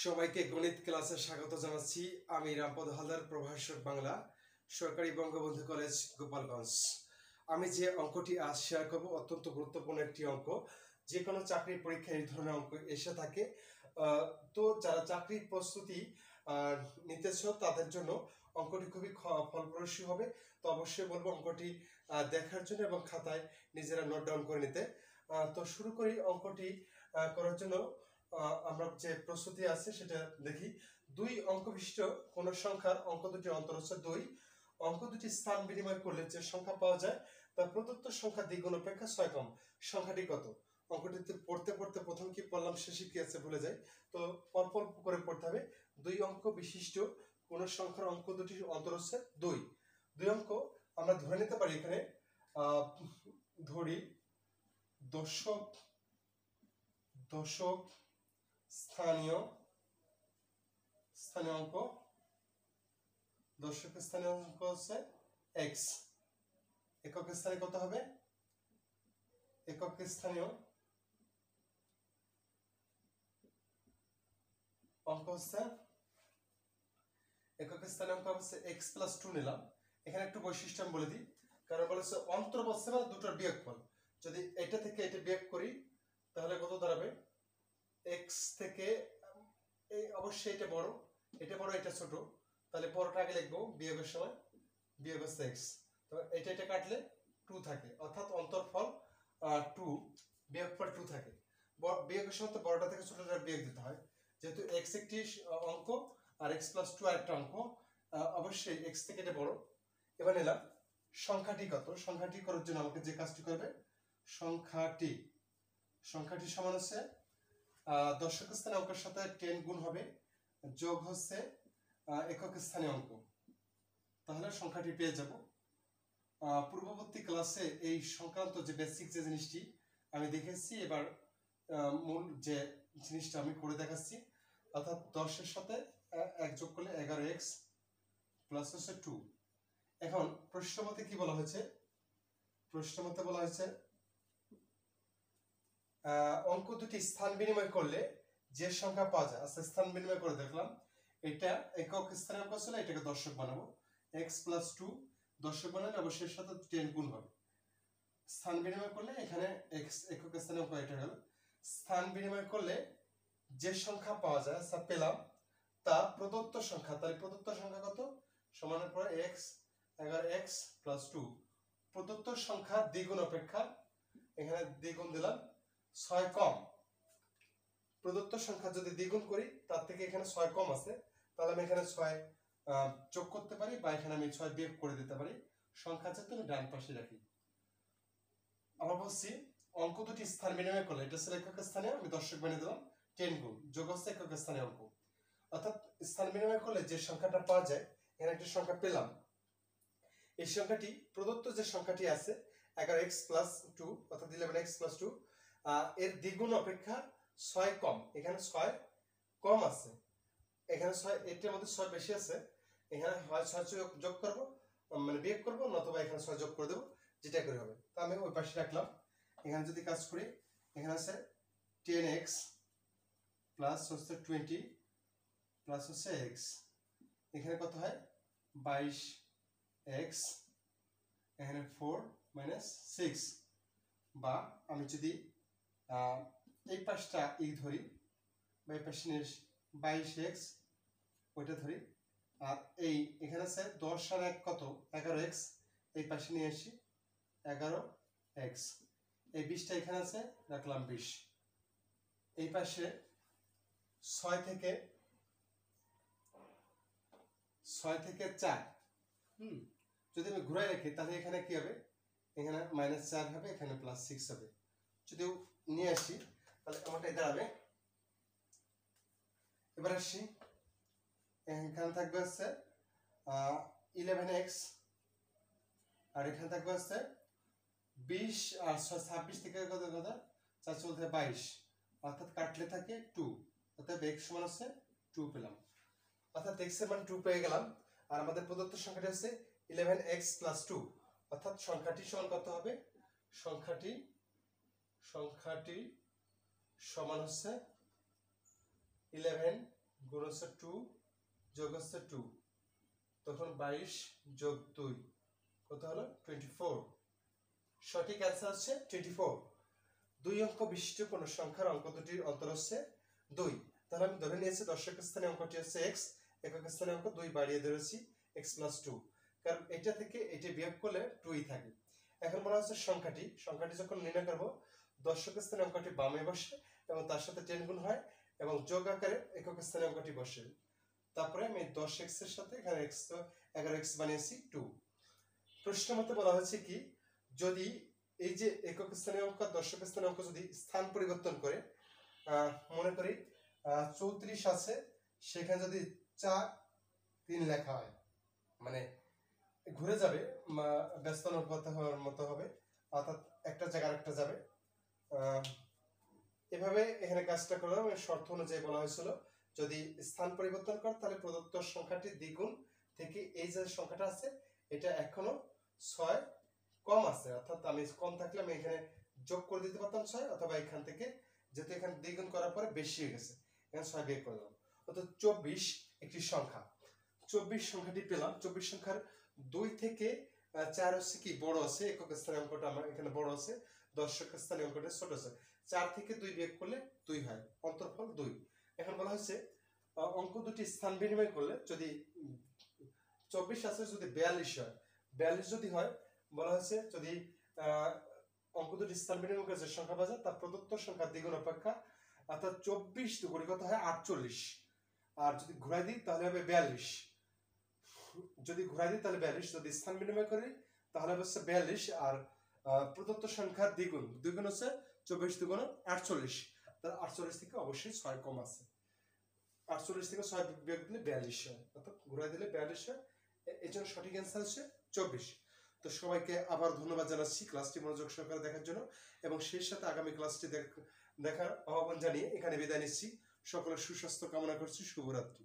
সবাইকে গণিত ক্লাসে স্বাগত জানাচ্ছি। আমি রামপদ হালদার, প্রভাষক বাংলা, সরকারি বঙ্গবন্ধু কলেজ, গোপালগঞ্জ। আমি যে অঙ্কটি আজ শেয়ার করব অত্যন্ত গুরুত্বপূর্ণ একটি অঙ্ক। যে কোনো চাকরির পরীক্ষায় এই ধরনের অঙ্ক এসে থাকে। তো যারা চাকরির প্রস্তুতি নিতেছ তাদের জন্য অঙ্কটি খুবই ফলপ্রসূ হবে। তো অবশ্যই বলবো অঙ্কটি দেখার জন্য এবং খাতায় নিজেরা নোট ডাউন করে নিতে। তো শুরু করি। অঙ্কটি করার জন্য আমরা যে প্রস্তুতি আছে সেটা দেখি। দুই অঙ্ক বিশিষ্ট কোন সংখ্যার অঙ্ক দুটি অন্তর হচ্ছে 2। অঙ্ক দুটি স্থান বিনিময় করলে যে সংখ্যা পাওয়া যায় তা প্রদত্ত সংখ্যা দ্বিগুণ অপেক্ষা 6 কম। সংখ্যাটি কত? অঙ্কটিতে পড়তে পড়তে প্রথম কি পড়লাম শেষে কি আছে ভুলে যাই। তো পরপর করে পড়তে হবে। দুই অঙ্ক বিশিষ্ট কোন সংখ্যার অঙ্ক দুটি অন্তর হচ্ছে 2। দুই অঙ্ক আমরা ধরে নিতে পারি। এখানে ধরি দশক দশক স্থানীয় অঙ্ক। দশক স্থানীয় অঙ্ক হচ্ছে x। একক স্থানে কত হবে? একক স্থানীয় অঙ্ক হচ্ছে x + 2 নিলাম। এখানে একটু বৈশিষ্ট্য আমি বলে দিই। কারণ বলেছে অন্তর বলছে না দুটোর বিয়োগফল। যদি এটা থেকে এটা বিয়োগ করি তাহলে কত দাঁড়াবে? x থেকে অবশ্যই এটা বড়, এটা ছোট, তাহলে বড়টা আগে লিখবো, বিয়োগের সময় বিয়োগ হচ্ছে x। তো এটা কাটলে 2 থাকে, অর্থাৎ অন্তরফল 2, বিয়োগফল 2 থাকে। বিয়োগের সময় তো বড়টা থেকে ছোটটা বিয়োগ দিতে হয়। যেহেতু x একটি অঙ্ক আর x + 2 আরেকটা অঙ্ক, অবশ্যই x থেকে এটা বড়। এবার নিলাম সংখ্যাটি কত। সংখ্যাটি করার জন্য আমাকে যে কাজটি করবে, সংখ্যাটি সমান হচ্ছে দশক স্থানীয় অঙ্কের সাথে 10 গুণ হবে, যোগ হচ্ছে একক স্থানীয় অঙ্ক। তাহলে সংখ্যাটি পেয়ে যাব। পূর্ববর্তী ক্লাসে এই সংক্রান্ত যে বেসিক যে জিনিসটি আমি দেখেছি, এবার মূল যে জিনিসটা আমি করে দেখাচ্ছি। অর্থাৎ 10 এর সাথে 1 যোগ করলে 11x প্লাস হচ্ছে 2। এখন প্রশ্নমতে কি বলা হয়েছে? প্রশ্নমতে বলা হয়েছে অঙ্ক দুটি স্থান বিনিময় করলে যে সংখ্যা পাওয়া যায়। আচ্ছা, স্থান বিনিময় করে দেখলাম। এটা একক স্থানীয় অঙ্ক ছিল, এটাকে দশক বানাবো। x + 2 দশক বানালে অবশ্যই সাথে 10 গুণ হবে। স্থান বিনিময় করলে এখানে x একক স্থানীয় অঙ্ক এটা হলো। স্থান বিনিময় করলে যে সংখ্যা পাওয়া যায়, আচ্ছা পেলাম, তা প্রদত্ত সংখ্যা। তাহলে প্রদত্ত সংখ্যা কত? সমানের পরে x 11x + 2 প্রদত্ত সংখ্যা দ্বিগুণ অপেক্ষা, এখানে দ্বিগুণ দিলাম, 6 কম। প্রদত্ত সংখ্যা যদি দ্বিগুণ করি তার থেকে এখানে 6 কম আছে, তাহলে আমি এখানে 6 যোগ করতে পারি বা এখানে আমি 6 বিয়োগ করে দিতে পারি। সংখ্যা যেহেতু আমি ডান পাশে রাখি। আমরা বলছি অঙ্ক দুটি স্থান বিনিময় করলে, এটা ছিল একক স্থানীয়, আমি দশক বানিয়ে দিলাম, 10 গুণ, যোগ হচ্ছে একক স্থানীয় অঙ্ক। অর্থাৎ স্থান বিনিময় করলে যে সংখ্যাটা পাওয়া যায়, এখানে একটা সংখ্যা পেলাম। এই সংখ্যাটি প্রদত্ত যে সংখ্যাটি আছে 11x + 2 অর্থাৎ 11x + 2 এর দ্বিগুণ অপেক্ষা 6 কম। এখানে 6 কম আছে, এখানে 6, এটার মধ্যে 6 বেশি আছে। এখানে হয় 6 যোগ করব, মানে বিয়োগ করব, নতুবা এখানে 6 যোগ করে দেব, যেটা করে হবে। তো আমি ওই পাশে রাখলাম। এখানে যদি কাজ করি, এখানে আছে 10x প্লাস হচ্ছে 20 প্লাস হচ্ছে x। এখানে কত হয়? 22x, এখানে 4 - 6। বা আমি যদি এই পাশটা ধরি, বা এই পাশে নিয়ে 22x ওইটা ধরি, আর এখানে আছে 10 আর 1 কত? 11x, এই পাশে নিয়ে আসি 11x। এই 20টা এখানে আছে, রাখলাম 20। এই পাশে 6 থেকে 4 যদি আমি ঘুরাই রাখি তাহলে এখানে কি হবে? এখানে -4 হবে, এখানে +6 হবে। যদি নিয়ে আসি তাহলে আমারটাই দাঁড়াবে। এবার আসি, এখানে থাকবে হচ্ছে 11x, আর এখানে থাকবে হচ্ছে 20 আর 26 থেকে কত 4 চলতে 22, অর্থাৎ কাটলে থাকে 2, অর্থাৎ x সমান হচ্ছে 2 পেলাম। অর্থাৎ x এর মান 2 পেয়ে গেলাম। আর আমাদের প্রদত্ত সংখ্যাটি হচ্ছে 11x + 2, অর্থাৎ সংখ্যাটি সমান কত হবে? সংখ্যাটি সমান হচ্ছে 11 গুণ হচ্ছে 2 যোগ হচ্ছে 2, তখন 22 যোগ 2 কত হলো 24। সঠিক অ্যান্সার হচ্ছে 24। 2 অঙ্ক বিশিষ্ট কোন সংখ্যার অঙ্ক দুটির অন্তর হচ্ছে 2। তাহলে আমি ধরে নিয়েছি দশক স্থানে অঙ্কটি হচ্ছে x, একক স্থানে অঙ্ক 2 বাড়িয়ে ধরেছি x + 2, কারণ এটা থেকে এটা বিয়োগ করলে 2ই থাকে। এখন বলা হচ্ছে সংখ্যাটি যখন নির্ণয় করব দশক স্থানে অঙ্কটি বামে বসে এবং তার সাথে 10 গুণ হয় এবং যোগ আকারে একক স্থানে অঙ্কটি বসে। তারপরে আমি 10x এর সাথে এখানে x তো 11x বানিয়েছি 2। প্রশ্ন মতে বলা হয়েছে কি, যদি এই যে একক স্থানীয় অঙ্ক দশক স্থানীয় অঙ্ক যদি স্থান পরিবর্তন করে, মনে করি 34 আছে, সেখানে যদি 4 3 লেখা হয়, মানে ঘুরে যাবে, ব্যস্ত হওয়ার মতো হবে, অর্থাৎ একটা জায়গা আরেকটা যাবে। এভাবে এখানে কাজটা করলাম। শর্ত অনুযায়ী বলা হয়েছিল যদি স্থান পরিবর্তন করে তাহলে প্রদত্ত সংখ্যাটির দ্বিগুণ থেকে এই যে সংখ্যাটা আছে এটা এখনো 6 কম আছে, অর্থাৎ আমি কম থাকলে আমি এখানে যোগ করে দিতে পারতাম 6, অথবা এখান থেকে যেহেতু এখানে দ্বিগুণ করার পরে বেশি হয়ে গেছে এখানে 6 বের করে দিলাম, অর্থাৎ 24 একটি সংখ্যা। 24 সংখ্যাটি পেলাম। 24 সংখ্যার 2 থেকে 4 হচ্ছে কি বড় আছে, একক স্থানীয় অঙ্কটা আমার এখানে বড় আছে, দশক স্থানীয় অঙ্কটা ছোট আছে। 4 থেকে 2 বিয়োগ করলে 2 হয়, অন্তরফল 2। এখন বলা হচ্ছে অঙ্ক দুটি স্থান বিনিময় করলে যদি 24 আছে যদি 42 হয়, 42 যদি হয় বলা হচ্ছে যদি অঙ্ক দুটি স্থান বিনিময় করে যে সংখ্যা পাওয়া যায় তা প্রদত্ত সংখ্যার দ্বিগুণ অপেক্ষা, অর্থাৎ 24 দুগুণ কত হয় 48, আর যদি ঘুরাই দিই তাহলে হবে 42, যদি ঘুরাই দিই তাহলে 42, যদি স্থান বিনিময় করি তাহলে হচ্ছে 42, আর প্রদত্ত সংখ্যার দ্বিগুণ হচ্ছে 24 দুগুণ 48, তাহলে 48 থেকে অবশ্যই 6 কম আছে, 48 থেকে 6 বিয়োগ দিলে 42 হয়, অর্থাৎ ঘুরাই দিলে 42 হয়। এই জন্য সঠিক অ্যান্সার হচ্ছে 24। তো সবাইকে আবার ধন্যবাদ জানাচ্ছি ক্লাসটি মনোযোগ সহকারে দেখার জন্য, এবং সেই সাথে আগামী ক্লাসটি দেখার আহ্বান জানিয়ে এখানে বিদায় নিচ্ছি। সকলের সুস্বাস্থ্য কামনা করছি। শুভরাত্রি।